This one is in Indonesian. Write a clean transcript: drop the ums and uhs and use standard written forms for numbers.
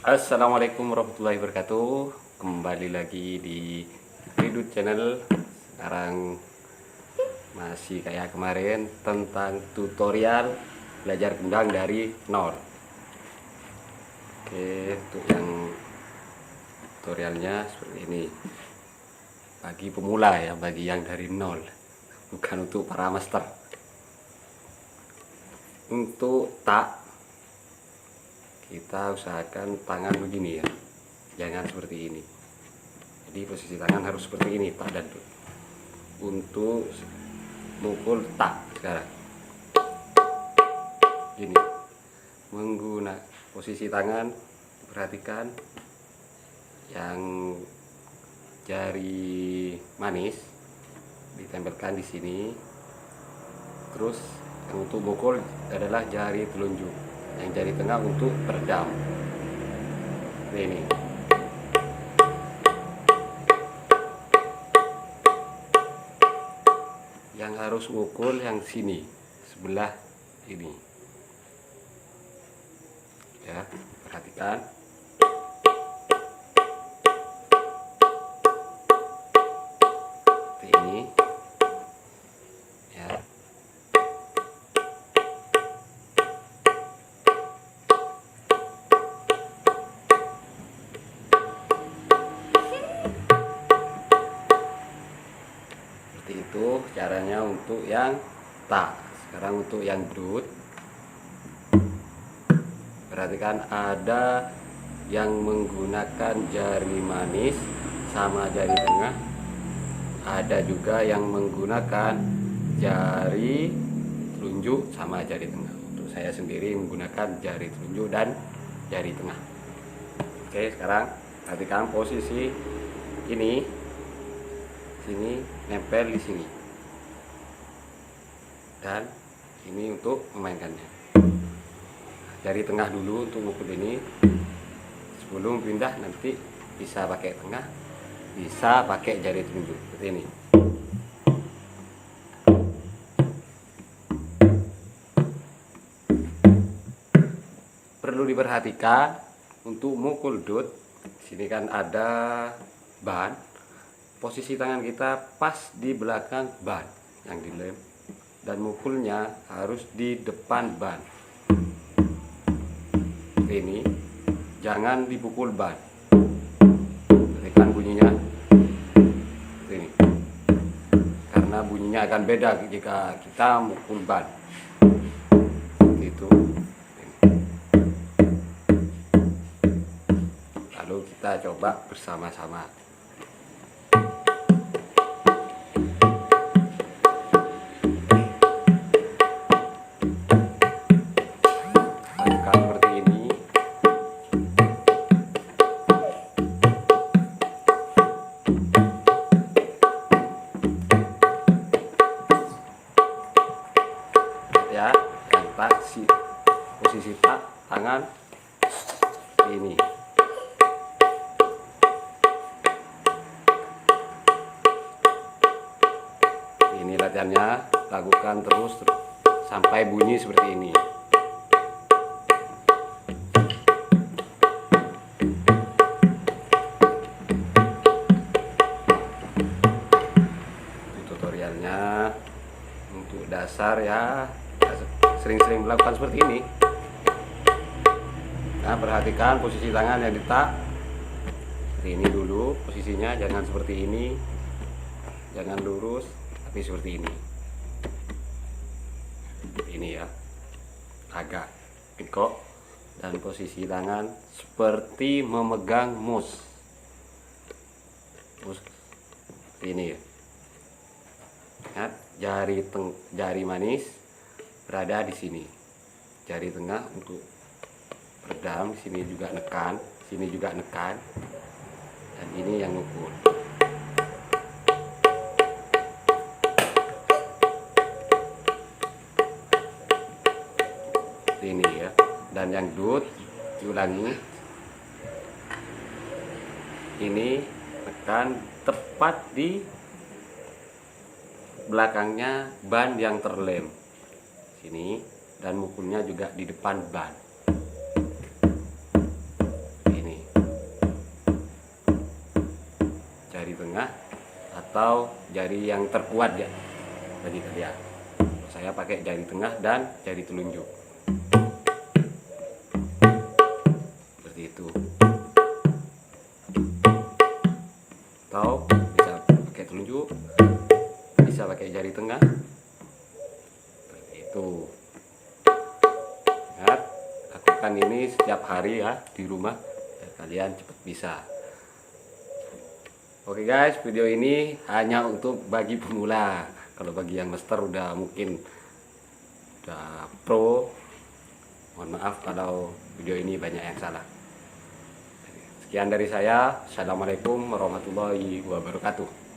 Assalamualaikum warahmatullahi wabarakatuh. Kembali lagi di Ridut Channel. Sekarang masih kayak kemarin tentang tutorial belajar gendang dari nol. Oke, untuk yang tutorialnya seperti ini. Bagi pemula ya, bagi yang dari nol. Bukan untuk para master. Untuk tak, kita usahakan tangan begini ya, jangan seperti ini. Jadi posisi tangan harus seperti ini, tak dan tut. Untuk mukul tak sekarang gini, menggunakan posisi tangan, perhatikan yang jari manis ditempelkan di sini, terus yang untuk mukul adalah jari telunjuk, yang jari tengah untuk peredam. Ini yang harus mukul yang sini, sebelah ini ya, perhatikan. Seperti ini ya. Itu caranya untuk yang tak. Sekarang untuk yang dut, perhatikan ada yang menggunakan jari manis sama jari tengah, ada juga yang menggunakan jari telunjuk sama jari tengah. Untuk saya sendiri menggunakan jari telunjuk dan jari tengah. Oke, sekarang perhatikan posisi ini, sini nempel di sini, dan ini untuk memainkannya. Jari tengah dulu untuk mukul ini, sebelum pindah nanti bisa pakai tengah, bisa pakai jari telunjuk seperti ini. Perlu diperhatikan untuk mukul dut, sini kan ada ban. Posisi tangan kita pas di belakang ban yang dilem, dan mukulnya harus di depan ban. Ini jangan dipukul ban. Perhatikan bunyinya ini, karena bunyinya akan beda jika kita mukul ban. Gitu. Lalu kita coba bersama-sama. Ya, tak posisi tak tangan ini. Ini latihannya, lakukan terus sampai bunyi seperti ini. Ini tutorialnya untuk dasar ya. Sering-sering melakukan seperti ini. Nah, perhatikan posisi tangan yang ditak seperti ini dulu posisinya, jangan seperti ini, jangan lurus, tapi seperti ini. Ini ya, agak bengkok, dan posisi tangan seperti memegang mus. Seperti ini ya. Lihat, jari manis berada di sini, jari tengah untuk peredam, sini juga nekan, sini juga nekan, dan ini yang mukul. Ini ya, dan yang dut diulangi, ini tekan tepat di belakangnya ban yang terlem sini, dan mukulnya juga di depan ban. Ini jari tengah atau jari yang terkuat ya bagi kalian. Saya pakai jari tengah dan jari telunjuk seperti itu, atau bisa pakai telunjuk, bisa pakai jari tengah seperti itu. Ingat, lakukan ini setiap hari ya di rumah biar kalian cepat bisa. Oke guys, video ini hanya untuk bagi pemula. Kalau bagi yang master udah mungkin udah pro, mohon maaf kalau video ini banyak yang salah. Sekian dari saya. Assalamualaikum warahmatullahi wabarakatuh.